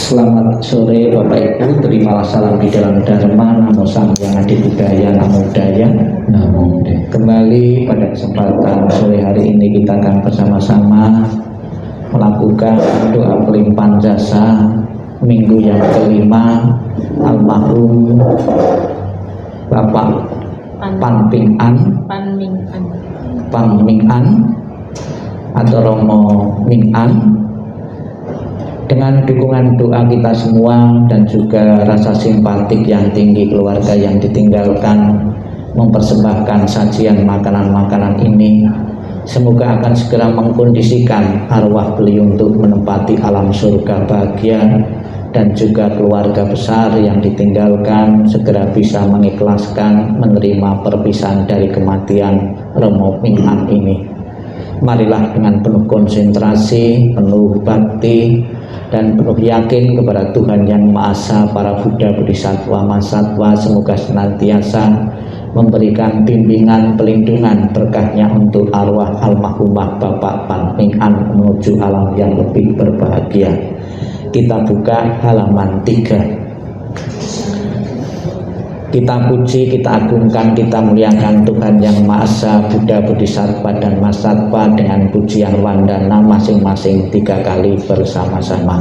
Selamat sore Bapak Ibu, terimalah salam di dalam Dharma, Namo Sang Hyang Adi Budaya, Namo Buddhaya. Kembali pada kesempatan sore hari ini kita akan bersama-sama melakukan doa pelimpahan jasa minggu yang kelima almarhum Bapak Pan Ming An atau Romo Ming An. Dengan dukungan doa kita semua dan juga rasa simpatik yang tinggi keluarga yang ditinggalkan mempersembahkan sajian makanan-makanan ini, semoga akan segera mengkondisikan arwah beliau untuk menempati alam surga bahagia, dan juga keluarga besar yang ditinggalkan segera bisa mengikhlaskan menerima perpisahan dari kematian Romo Ming An ini. Marilah dengan penuh konsentrasi, penuh bakti, dan penuh yakin kepada Tuhan Yang Maha Esa, para Buddha, Bodhisattva, Mahasatwa, semoga senantiasa memberikan bimbingan, pelindungan, berkahnya untuk arwah almarhumah Bapak Pan Ming An menuju alam yang lebih berbahagia. Kita buka halaman 3. Kita puji, kita agungkan, kita muliakan Tuhan Yang Maha Esa, Buddha, Bodhisattva, dan Mahasatwa dengan pujian wandana masing-masing 3 kali bersama-sama.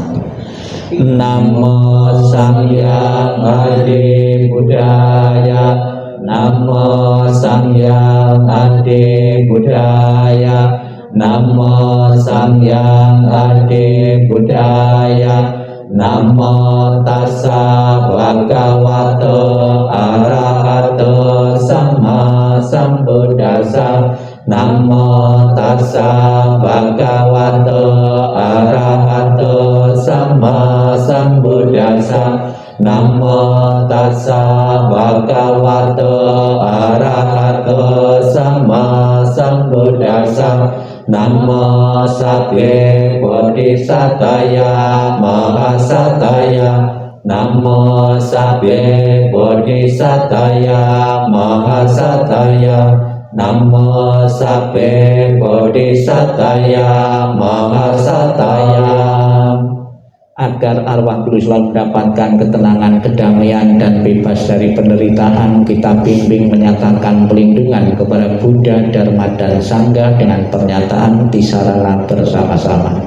Namo Sang Hyang Adi Budaya, Namo Sang Hyang Adi Budaya, Namo Sang Hyang Adi Budaya, Namo tassa bhagavato arahato sama sambuddhassa. Namo tassa bhagavato arahato sama sambuddhassa. Namo tassa bhagavato arahato sama sambuddhassa. Namo sabbe bodhisataya mahasataya. Namo sabbe bodhisataya mahasataya. Namo sabbe bodhisataya mahasataya. Agar arwah beliau selalu mendapatkan ketenangan, kedamaian, dan bebas dari penderitaan, kita bimbing menyatakan pelindungan kepada Buddha, Dharma, dan Sangha dengan pernyataan di sarana bersama-sama.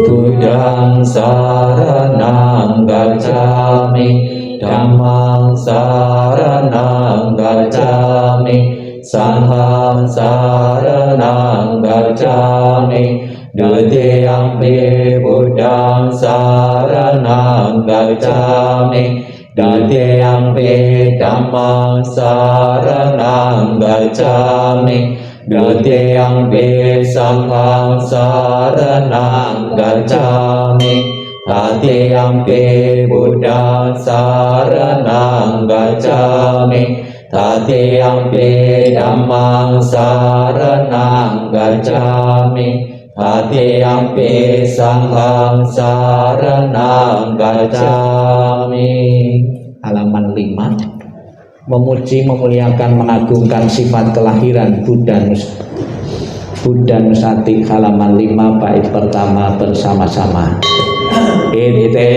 Buddhang saranang gacchami, Dhammang saranang gacchami, Sanghang saranang gacchami, Dutiyampi Buddhang saranang gacchami, Dutiyampi Dhammang saranang gacchami, Dutiyampi Sanghang saranang gacchami, Tatiyampi Buddhang saranang gacchami, Tatiyampi Dhammang saranang gacchami, Tatiyampi Sanghang saranang gacchami. Halaman 5. Memuji, memuliakan, mengagungkan sifat kelahiran Buddha Nusati. Halaman 5 bait pertama bersama-sama. Ite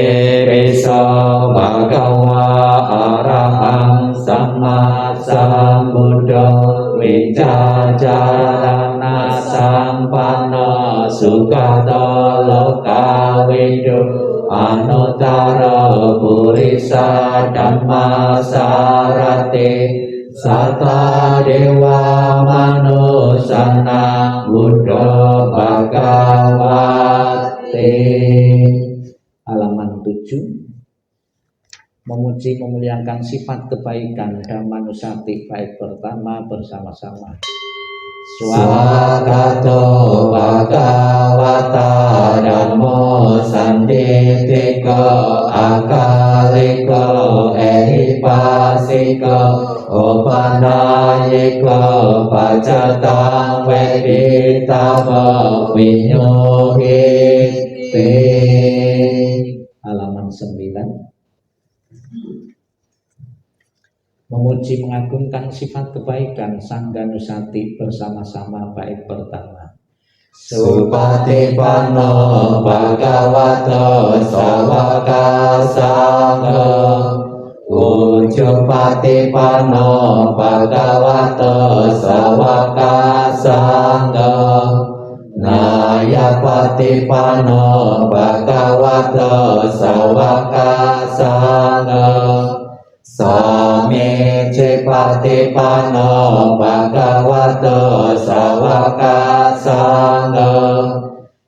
piso bhagava arahang sama sambuddho wicacarana sampanno sugato lokawidu anuttara purisa dhamma sarati sata dewa manusana buddha bhagavati. Halaman 7. Memuji, memuliakan sifat kebaikan Dhammanusati bait pertama bersama-sama. Swagato bhagavata dhammo sanditiko akaliko ehipasiko opanayiko pacatang veditamo vinyuhiti. Halaman 9. Memuji, mengagungkan sifat kebaikan Sangga Nusati bersama-sama bait pertama. Supatipanno bhagavato sawaka sangha. Ujjupatipanno bhagavato sawaka sangha. Nayapatipanno bhagavato sawaka sangha. Samicipatipanno bhagavato sawaka sangha.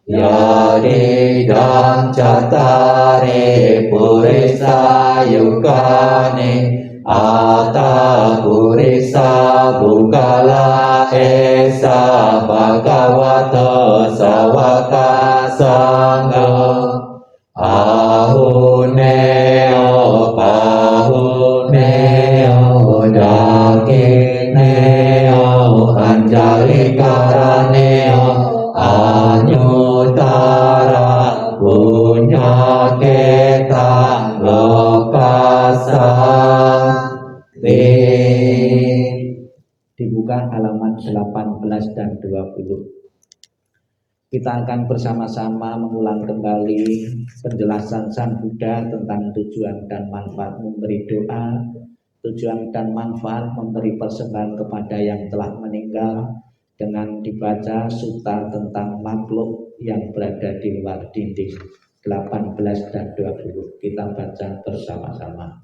Yadidang cattare purisa yukane ata purisa bukala esa bhagavato sawaka sangha. Ahuneo pahuneo dakineo anjalikaraneo anyutara punyaketa lokasa. Dibuka halaman 18 dan 20. Kita akan bersama-sama mengulang kembali penjelasan Sang Buddha tentang tujuan dan manfaat memberi doa, tujuan dan manfaat memberi persembahan kepada yang telah meninggal, dengan dibaca sutta tentang makhluk yang berada di luar dinding 18 dan 20. Kita baca bersama-sama.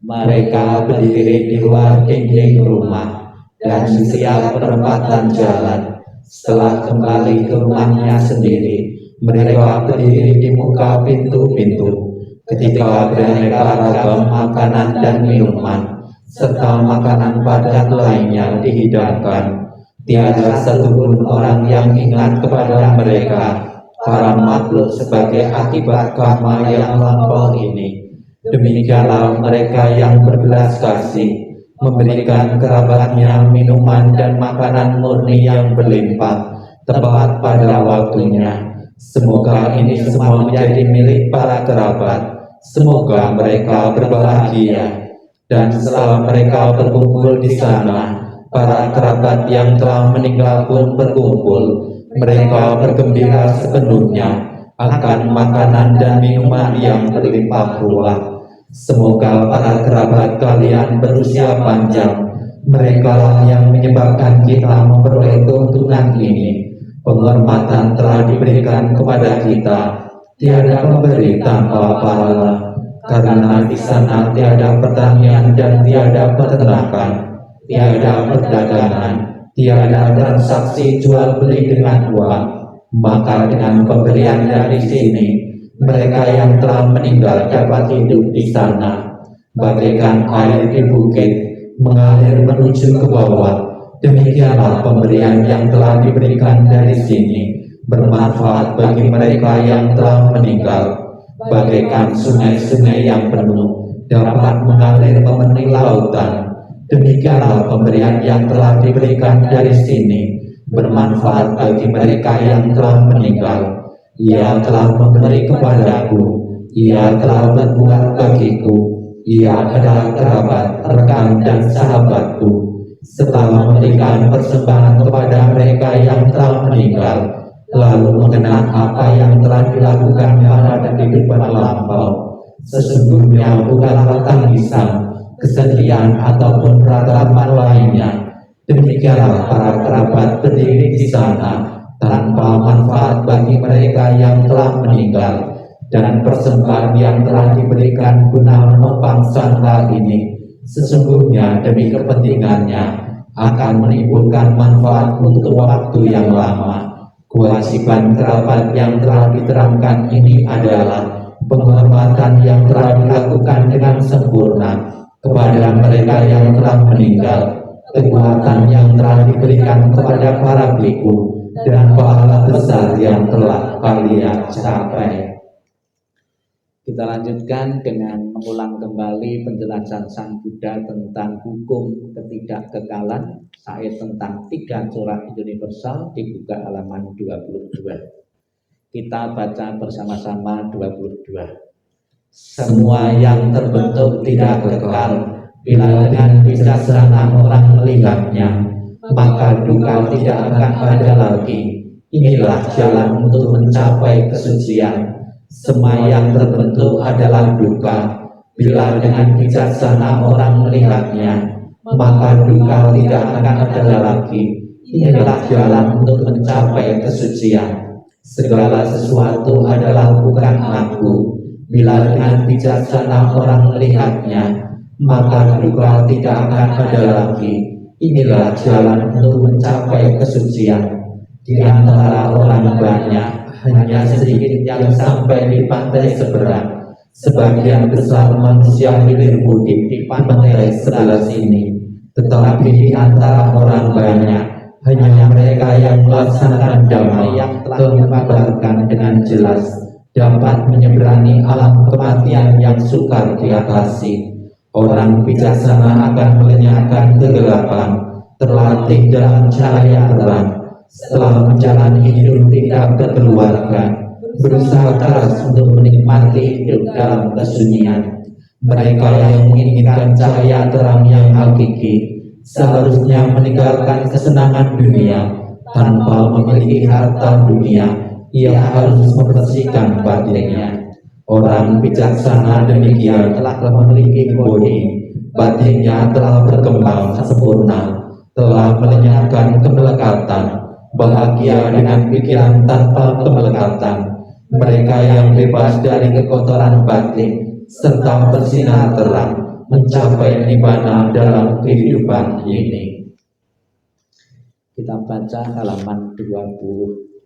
Mereka berdiri di luar dinding rumah dan setiap perempatan jalan. Setelah kembali ke rumahnya sendiri, mereka berdiri di muka pintu-pintu. Ketika beraneka ragam makanan dan minuman serta makanan padat lainnya dihidangkan, tiada satupun orang yang ingat kepada mereka, para makhluk, sebagai akibat karma yang lampau ini. Demikianlah mereka yang berbelas kasih memberikan kerabatnya minuman dan makanan murni yang berlimpah tepat pada waktunya. Semoga ini semua menjadi milik para kerabat. Semoga mereka berbahagia. Dan setelah mereka berkumpul di sana, para kerabat yang telah meninggal pun berkumpul. Mereka bergembira sepenuhnya akan makanan dan minuman yang berlimpah ruah. Semoga para kerabat kalian berusia panjang. Mereka lah yang menyebabkan kita memperoleh keuntungan ini. Penghormatan telah diberikan kepada kita. Tiada pemberi tanpa pahala, karena di sana tiada pertanian dan tiada peternakan, tiada perdagangan, tiada transaksi jual beli dengan uang. Maka dengan pemberian dari sini, mereka yang telah meninggal dapat hidup di sana. Bagaikan air di bukit mengalir menuju ke bawah, demikianlah pemberian yang telah diberikan dari sini bermanfaat bagi mereka yang telah meninggal. Bagaikan sungai-sungai yang penuh dapat mengalir memenuhi lautan, demikianlah pemberian yang telah diberikan dari sini bermanfaat bagi mereka yang telah meninggal. Ia telah memberi kepadaku, ia telah berbuat bagiku, ia adalah kerabat, rekan dan sahabatku. Setelah memberikan persembahan kepada mereka yang telah meninggal, lalu mengenang apa yang telah dilakukan pada kehidupan lampau, sesungguhnya bukanlah tangisan, kesedihan ataupun ratapan lainnya. Demikianlah para kerabat berdiri di sana tanpa manfaat bagi mereka yang telah meninggal, dan persembahan yang telah diberikan guna menopang sangka ini sesungguhnya demi kepentingannya akan menimbulkan manfaat untuk waktu yang lama. Kewajiban kerabat yang telah diterangkan ini adalah penghormatan yang telah dilakukan dengan sempurna kepada mereka yang telah meninggal, kekuatan yang telah diberikan kepada para biku, dan pahala besar yang telah kalian capai. Kita lanjutkan dengan mengulang kembali penjelasan Sang Buddha tentang hukum ketidakkekalan, ayat tentang 3 corak universal, dibuka halaman 22. Kita baca bersama-sama 22. Semua yang terbentuk tidak kekal, bila dengan bijaksana orang melihatnya, maka duka tidak akan ada lagi. inilah jalan untuk mencapai kesucian. Semua yang terbentuk adalah duka. Bila dengan bijaksana orang melihatnya, maka duka tidak akan ada lagi. Inilah jalan untuk mencapai kesucian. Segala sesuatu adalah bukan aku. Bila dengan bijaksana orang melihatnya, maka duka tidak akan ada lagi. Inilah jalan untuk mencapai kesucian. Di antara orang banyak, hanya sedikit yang sampai di pantai seberang. Sebagian besar manusia hilir mudik di pantai sebelah sini. Tetapi di antara orang banyak, hanya mereka yang melaksanakan damai yang telah mengabarkan dengan jelas dapat menyeberangi alam kematian yang sukar diatasi. Orang bijaksana akan melenyapkan kegelapan, terlatih dalam cahaya terang. Setelah menjalani hidup tidak berkeluarga, berusaha keras untuk menikmati hidup dalam kesunyian. Mereka yang menginginkan cahaya terang yang hakiki seharusnya meninggalkan kesenangan dunia. Tanpa memiliki harta dunia, ia harus membersihkan batinnya. Orang bijaksana demikian telah memiliki bodi, batinnya telah berkembang sempurna, telah melenyapkan kemelekatan, bahagia dengan pikiran tanpa kemelekatan. Mereka yang bebas dari kekotoran batin serta bersinar terang mencapai nirvana dalam kehidupan ini. Kita baca halaman 28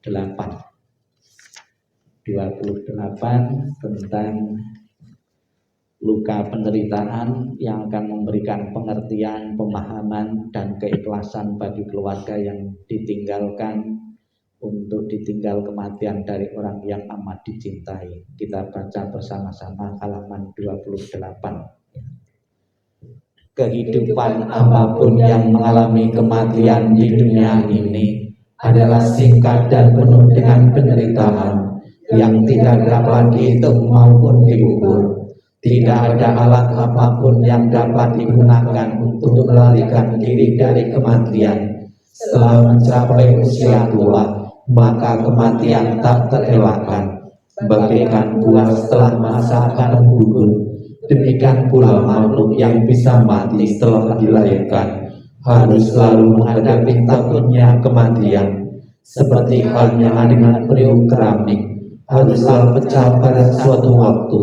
tentang luka penderitaan yang akan memberikan pengertian, pemahaman, dan keikhlasan bagi keluarga yang ditinggalkan untuk ditinggal kematian dari orang yang amat dicintai. Kita baca bersama-sama halaman 28. Kehidupan apapun yang mengalami kematian di dunia ini adalah singkat dan penuh dengan penderitaan yang tidak dapat dihitung maupun diukur. Tidak ada alat apapun yang dapat digunakan untuk melarikan diri dari kematian. Setelah mencapai usia tua, maka kematian tak terelakkan. Bagaikan buah setelah masa akan gugur, demikian pula makhluk yang bisa mati setelah dilahirkan harus selalu menghadapi takutnya kematian. Seperti halnya dengan periuk keramik haruslah pecah pada suatu waktu,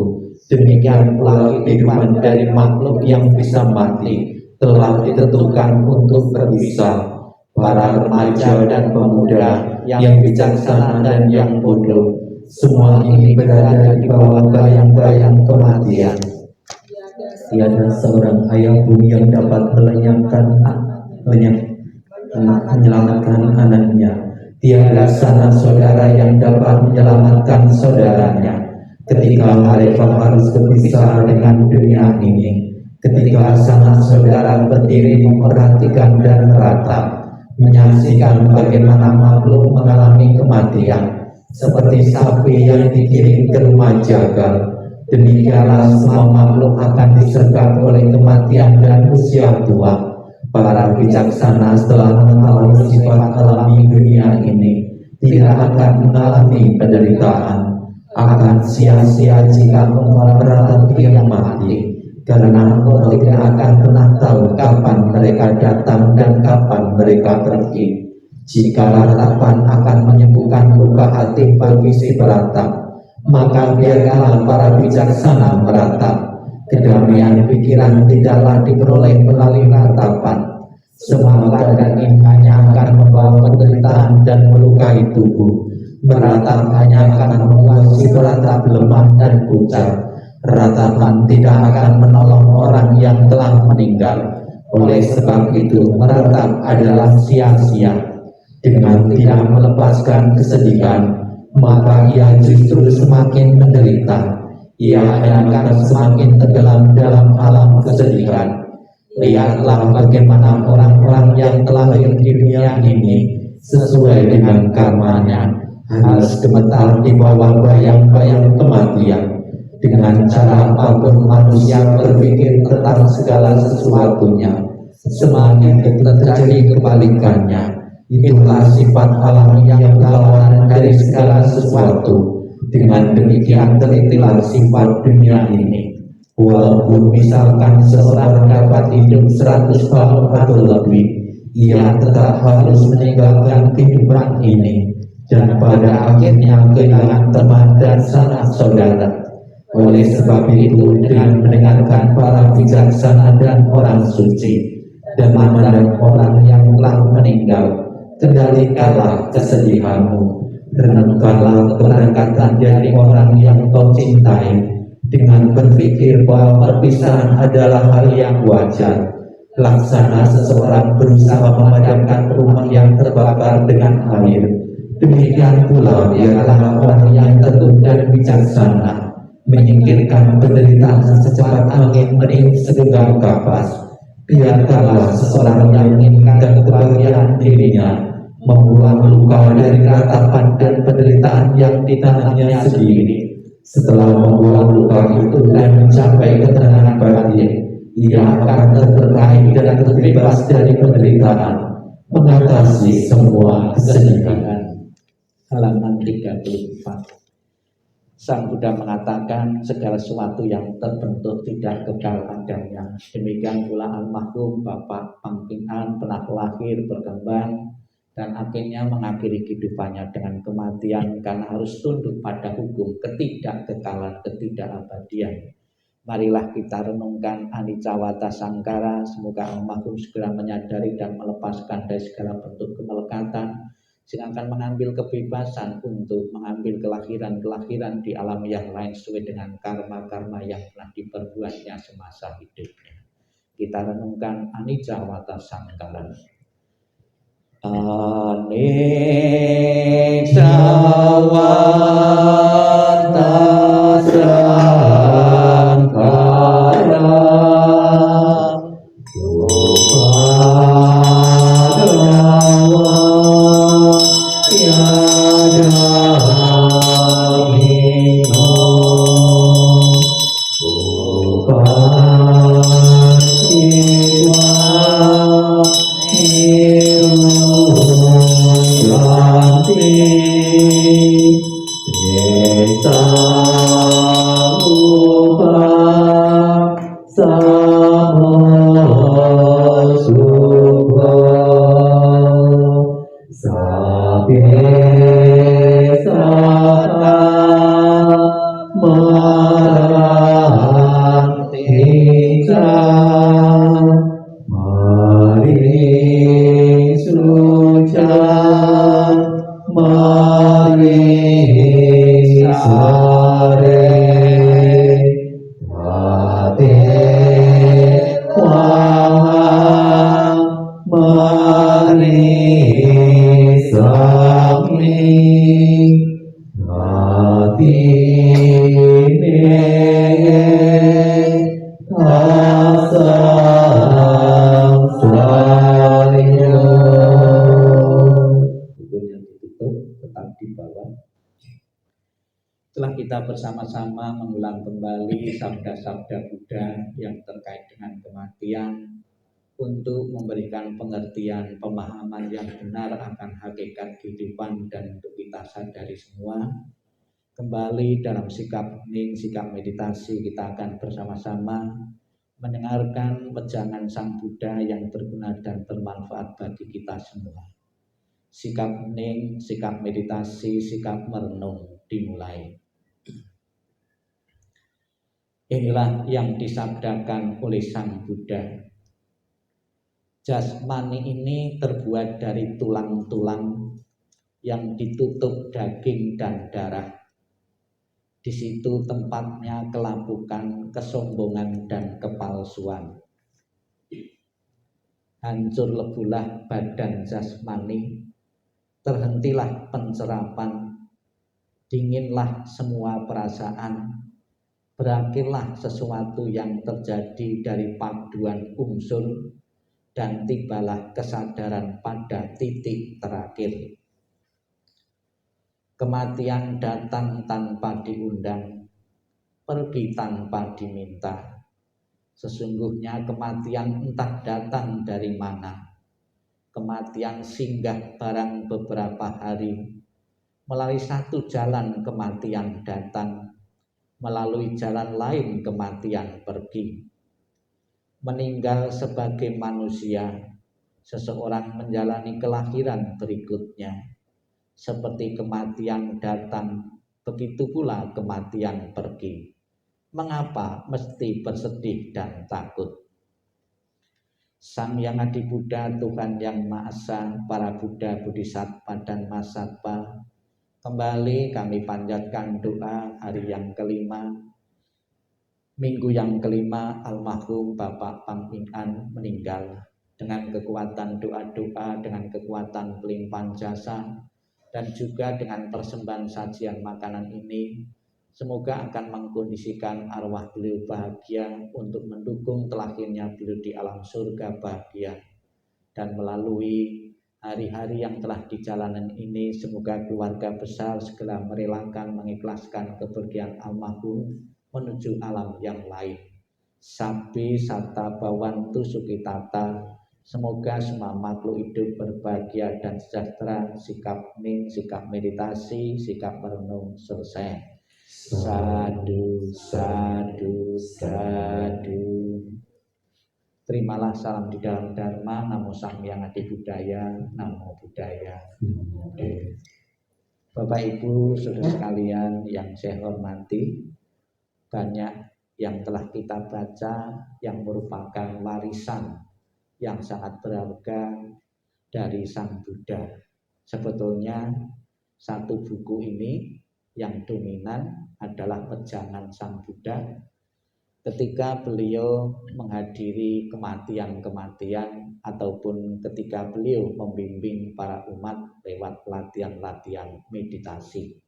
demikian pula kehidupan dari makhluk yang bisa mati telah ditentukan untuk berpisah. Para remaja dan pemuda yang bijaksana dan yang bodoh, semua ini berada di bawah bayang-bayang kematian. Tiada seorang ayah pun yang dapat menyelamatkan anaknya. Tiada sanak saudara yang dapat menyelamatkan saudaranya ketika mereka harus berpisah dengan dunia ini. Ketika sanak saudara berdiri memperhatikan dan meratap, menyaksikan bagaimana makhluk mengalami kematian, seperti sapi yang digiring ke rumah jagal, demikianlah semua makhluk akan disergap oleh kematian dan usia tua. Para bijaksana setelah mengetahui sifat alami dunia ini tidak akan mengalami penderitaan, akan sia-sia jika meratapi yang mati, karena engkau tidak akan pernah tahu kapan mereka datang dan kapan mereka pergi. Jika ratapan akan menyembuhkan luka hati bagi si beratap, maka biarkanlah para bijaksana meratap. Kedamaian pikiran tidaklah diperoleh melalui ratapan. Semua keadaan hanya akan membawa penderitaan dan melukai tubuh. Meratap hanya akan membuat si beratap lemah dan pucat. Ratapan tidak akan menolong orang yang telah meninggal. Oleh sebab itu meratap adalah sia-sia. Dengan tidak melepaskan kesedihan, maka ia justru semakin menderita. Ia akan semakin tenggelam dalam alam kesedihan. Lihatlah bagaimana orang-orang yang telah lahir di dunia ini sesuai dengan karmanya harus gemetar di bawah bayang-bayang kematian. Dengan cara apapun manusia berpikir tentang segala sesuatunya, semakin terjadi kebalikannya. Itulah sifat alam yang berlawanan dari segala sesuatu. Dengan demikian telitilah sifat dunia ini. Walaupun misalkan seseorang dapat hidup 100 tahun atau lebih, ia tetap harus meninggalkan kehidupan ini, dan pada akhirnya kehilangan teman dan sanak saudara. Oleh sebab itu, dengan mendengarkan para bijaksana dan orang suci, dan memandang orang yang telah meninggal, kendalikanlah kesedihanmu, renungkanlah keberangkatan dari orang yang kau cintai, dengan berpikir bahwa perpisahan adalah hal yang wajar. Laksana seseorang berusaha memadamkan rumah yang terbakar dengan air, demikian pula biarlah orang yang teguh dan bijaksana menyingkirkan penderitaan secepat angin meniup segenggam kapas. Biarkanlah seseorang yang menginginkan kebahagiaan dirinya membuang luka dari ratapan dan penderitaan yang ditanamnya sendiri. Setelah membuang luka itu dan mencapai ketenangan batin, ia akan terberkahi dan terbebas dari penderitaan, mengatasi semua kesedihan. Halaman 34. Sang Buddha mengatakan segala sesuatu yang terbentuk tidak kekal adanya. Demikian pula almarhum Bapak Pangking An pernah lahir, berkembang, dan akhirnya mengakhiri kehidupannya dengan kematian karena harus tunduk pada hukum ketidakkekalan, ketidakabadian. Marilah kita renungkan anicca wata sangkara. Semoga almarhum segera menyadari dan melepaskan dari segala bentuk kemelekatan, sehingga akan mengambil kebebasan untuk mengambil kelahiran-kelahiran di alam yang lain sesuai dengan karma-karma yang telah diperbuatnya semasa hidupnya. Kita renungkan anicca wata sangkara. Anicca wata sangkara bersama-sama mengulang kembali sabda-sabda Buddha yang terkait dengan kematian untuk memberikan pengertian pemahaman yang benar akan hakikat kehidupan dan untuk kita sadari semua. Kembali dalam sikap hening, sikap meditasi, kita akan bersama-sama mendengarkan wejangan Sang Buddha yang berguna dan bermanfaat bagi kita semua. Sikap hening, sikap meditasi, sikap merenung dimulai. Inilah yang disabdakan oleh Sang Buddha. Jasmani ini terbuat dari tulang-tulang yang ditutup daging dan darah. Di situ tempatnya kelapukan, kesombongan, dan kepalsuan. Hancur lebuhlah badan jasmani, terhentilah pencerapan, dinginlah semua perasaan, berakhirlah sesuatu yang terjadi dari paduan unsur, dan tibalah kesadaran pada titik terakhir. Kematian datang tanpa diundang, pergi tanpa diminta. Sesungguhnya kematian entah datang dari mana, kematian singgah barang beberapa hari, melalui satu jalan kematian datang, melalui jalan lain kematian pergi. Meninggal sebagai manusia, seseorang menjalani kelahiran berikutnya. Seperti kematian datang, begitu pula kematian pergi. Mengapa mesti bersedih dan takut? Sang Yang Adi Buddha, Tuhan Yang Maha Esa, para Buddha, Bodhisattva dan Mahasattva, kembali kami panjatkan doa hari yang kelima, minggu yang kelima almarhum Bapak Pang Ming An meninggal. Dengan kekuatan doa-doa, dengan kekuatan pelimpahan jasa, dan juga dengan persembahan sajian makanan ini, semoga akan mengkondisikan arwah beliau bahagia untuk mendukung telahirnya beliau di alam surga bahagia. Dan melalui hari-hari yang telah dijalani ini, semoga keluarga besar segera merelakan, mengikhlaskan kepergian almarhum menuju alam yang lain. Sabbi satta bawantu sukitata. Semoga semua makhluk hidup berbahagia dan sejahtera. Sikap ning, sikap meditasi, sikap merenung selesai. Sadu, sadu, sadu. Terimalah salam di dalam Dharma. Namo Sang Yang Adi Budaya, Namo Buddhaya. Bapak Ibu, saudara sekalian yang saya hormati, banyak yang telah kita baca yang merupakan warisan yang sangat berharga dari Sang Buddha. Sebetulnya satu buku ini yang dominan adalah Wejangan Sang Buddha ketika beliau menghadiri kematian-kematian ataupun ketika beliau membimbing para umat lewat pelatihan-pelatihan meditasi.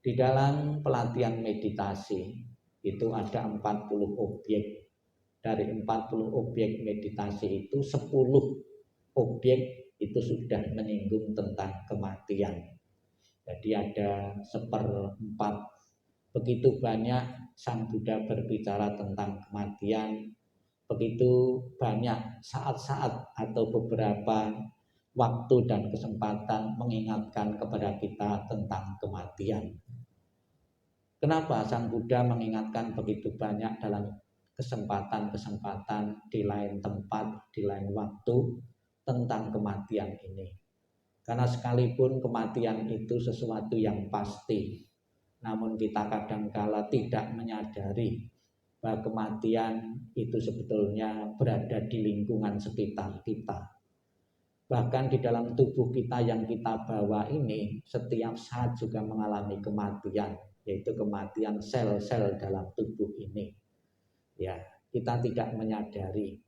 Di dalam pelatihan meditasi itu ada 40 objek. Dari 40 objek meditasi itu 10 objek itu sudah menyinggung tentang kematian. Jadi ada 1/4. Begitu banyak Sang Buddha berbicara tentang kematian, begitu banyak saat-saat atau beberapa waktu dan kesempatan mengingatkan kepada kita tentang kematian. Kenapa Sang Buddha mengingatkan begitu banyak dalam kesempatan-kesempatan di lain tempat, di lain waktu tentang kematian ini? Karena sekalipun kematian itu sesuatu yang pasti, namun kita kadangkala tidak menyadari bahwa kematian itu sebetulnya berada di lingkungan sekitar kita. Bahkan di dalam tubuh kita yang kita bawa ini setiap saat juga mengalami kematian, yaitu kematian sel-sel dalam tubuh ini. Ya, kita tidak menyadari.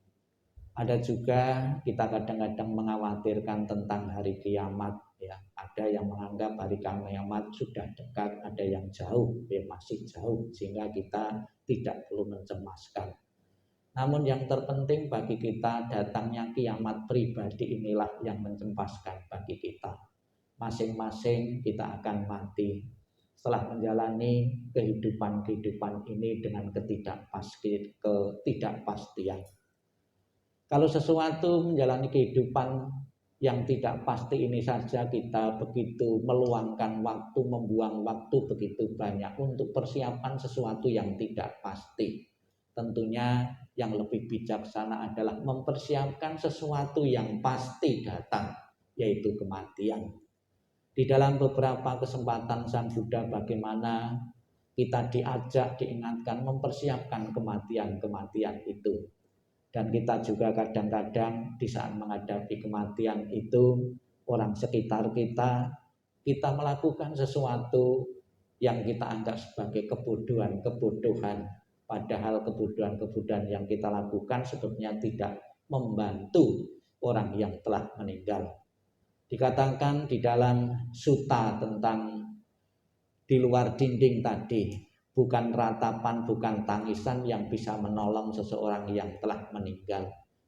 Ada juga kita kadang-kadang mengkhawatirkan tentang hari kiamat. Ya, ada yang menganggap hari kiamat sudah dekat, ada yang jauh, ya masih jauh, sehingga kita tidak perlu mencemaskan. Namun yang terpenting bagi kita, datangnya kiamat pribadi inilah yang mencemaskan bagi kita. Masing-masing kita akan mati setelah menjalani kehidupan ini dengan ketidakpastian. Kalau sesuatu menjalani kehidupan yang tidak pasti ini saja, kita begitu meluangkan waktu, membuang waktu begitu banyak untuk persiapan sesuatu yang tidak pasti. Tentunya yang lebih bijaksana adalah mempersiapkan sesuatu yang pasti datang, yaitu kematian. Di dalam beberapa kesempatan Sang Buddha bagaimana kita diajak, diingatkan mempersiapkan kematian-kematian itu. Dan kita juga kadang-kadang di saat menghadapi kematian itu, orang sekitar kita melakukan sesuatu yang kita anggap sebagai kebodohan. Padahal kebodohan yang kita lakukan sebetulnya tidak membantu orang yang telah meninggal. Dikatakan di dalam sutta tentang di luar dinding tadi, bukan ratapan, bukan tangisan yang bisa menolong seseorang yang telah meninggal,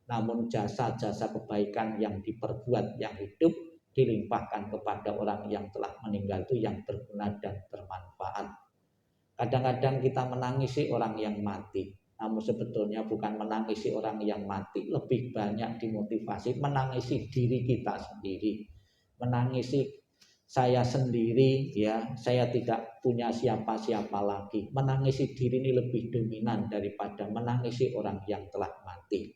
namun jasa-jasa kebaikan yang diperbuat yang hidup dilimpahkan kepada orang yang telah meninggal itu yang berguna dan bermanfaat. Kadang-kadang kita menangisi orang yang mati, Namun sebetulnya bukan menangisi orang yang mati, lebih banyak dimotivasi menangisi diri kita sendiri, menangisi saya sendiri, ya, saya tidak punya siapa-siapa lagi. Menangisi diri ini lebih dominan daripada menangisi orang yang telah mati.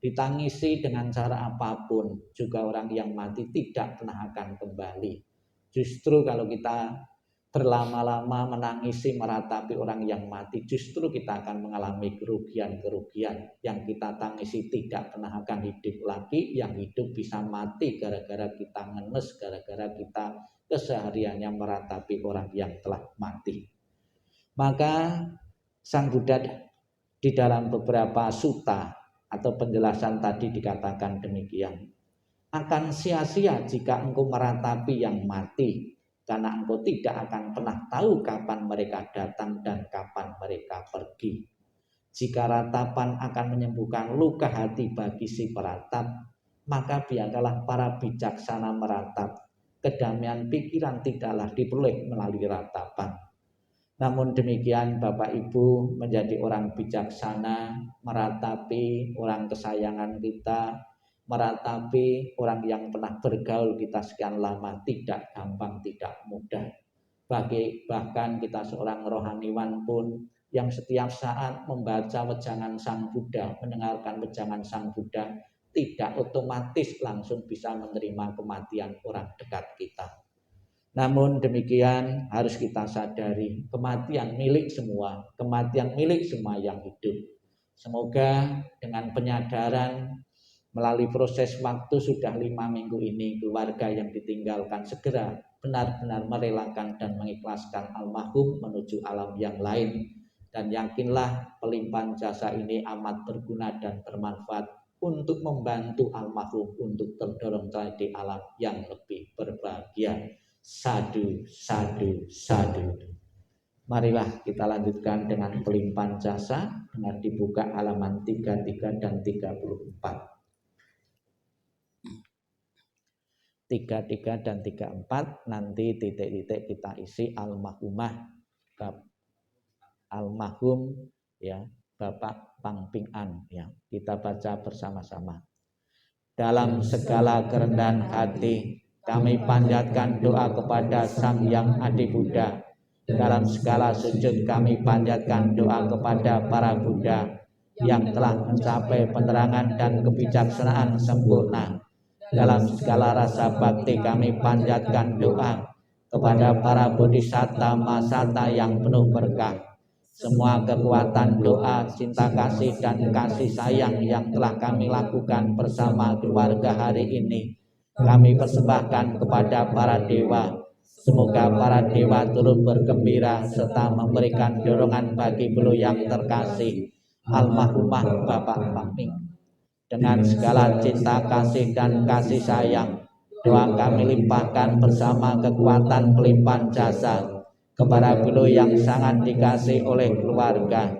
Ditangisi dengan cara apapun, juga orang yang mati tidak pernah akan kembali. Justru kalau kita berlama-lama menangisi meratapi orang yang mati, justru kita akan mengalami kerugian-kerugian. Yang kita tangisi tidak pernah akan hidup lagi, yang hidup bisa mati gara-gara kita ngenes, gara-gara kita kesehariannya meratapi orang yang telah mati. Maka Sang Buddha di dalam beberapa sutta atau penjelasan tadi dikatakan demikian, akan sia-sia jika engkau meratapi yang mati, karena engkau tidak akan pernah tahu kapan mereka datang dan kapan mereka pergi. Jika ratapan akan menyembuhkan luka hati bagi si peratap, maka biarlah para bijaksana meratap. Kedamaian pikiran tidaklah diperoleh melalui ratapan. Namun demikian Bapak Ibu, menjadi orang bijaksana, meratapi orang kesayangan kita, meratapi orang yang pernah bergaul kita sekian lama tidak gampang, tidak mudah. Bahkan kita seorang rohaniwan pun yang setiap saat membaca wejangan Sang Buddha, mendengarkan wejangan Sang Buddha, tidak otomatis langsung bisa menerima kematian orang dekat kita. Namun demikian harus kita sadari, kematian milik semua, kematian milik semua yang hidup. Semoga dengan penyadaran melalui proses waktu sudah 5 minggu ini, keluarga yang ditinggalkan segera benar-benar merelakan dan mengikhlaskan almarhum menuju alam yang lain. Dan yakinlah pelimpahan jasa ini amat berguna dan bermanfaat untuk membantu almarhum untuk terdorong di alam yang lebih berbahagia. Sadu, sadu, sadu. Marilah kita lanjutkan dengan pelimpahan jasa dengan dibuka halaman 33 dan 34. 33 dan 34 nanti titik-titik kita isi almarhumah almarhum ya Bapak Pangping An ya. Kita baca bersama-sama. Dalam segala kerendahan hati kami panjatkan doa kepada Sang Yang Adi Buddha. Dalam segala sujud kami panjatkan doa kepada para Buddha yang telah mencapai penerangan dan kebijaksanaan sempurna. Dalam segala rasa bakti kami panjatkan doa kepada para bodhisatta masata yang penuh berkah. Semua kekuatan doa, cinta kasih dan kasih sayang yang telah kami lakukan bersama keluarga hari ini kami persembahkan kepada para dewa. Semoga para dewa turut bergembira serta memberikan dorongan bagi beliau yang terkasih almarhumah Bapak Pangping. Dengan segala cinta kasih dan kasih sayang, doa kami limpahkan bersama kekuatan pelimpahan jasa kepada beliau yang sangat dikasih oleh keluarga.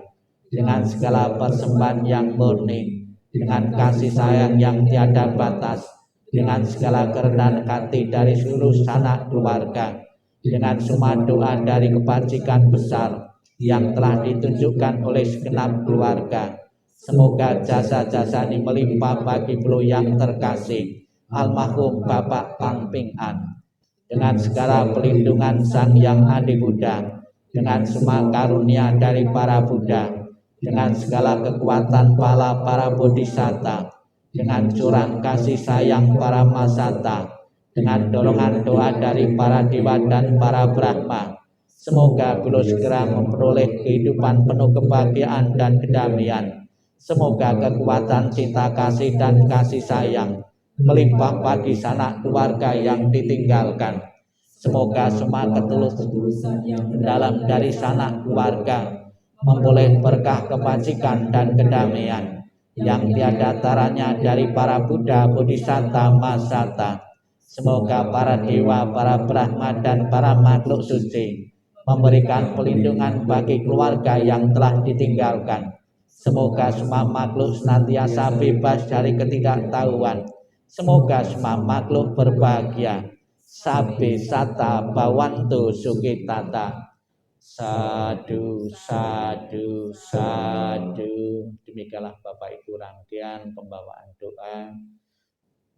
Dengan segala persembahan yang murni, dengan kasih sayang yang tiada batas, dengan segala kerendahan hati dari seluruh sanak keluarga, dengan semua doa dari kebajikan besar yang telah ditunjukkan oleh segenap keluarga. Semoga jasa-jasa ini melimpah bagi beliau yang terkasih almarhum Bapak Pangping An. Dengan segala pelindungan Sang Yang Adi Buddha, dengan semua karunia dari para Buddha, dengan segala kekuatan pala para bodhisatta, dengan curang kasih sayang para masata, dengan dorongan doa dari para dewa dan para brahma, semoga beliau segera memperoleh kehidupan penuh kebahagiaan dan kedamaian. Semoga kekuatan cinta kasih dan kasih sayang melimpah bagi sanak keluarga yang ditinggalkan. Semoga semua ketulusan yang mendalam dari sanak keluarga memperoleh berkah kebajikan dan kedamaian yang tiada taranya dari para Buddha, Bodhisatta, Masata. Semoga para dewa, para brahma dan para makhluk suci memberikan pelindungan bagi keluarga yang telah ditinggalkan. Semoga semua makhluk senantiasa bebas dari ketidaktahuan. Semoga semua makhluk berbahagia. Sabbe sata bawantu sukitata. Sadu, sadu, sadu. Demikianlah Bapak Ibu rangkaian pembawaan doa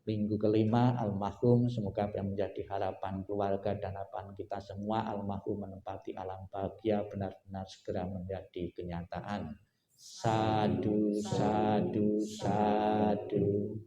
minggu kelima almarhum. Semoga yang menjadi harapan keluarga dan harapan kita semua, almarhum menempati alam bahagia benar-benar segera menjadi kenyataan. Sadu, sadu, sadu.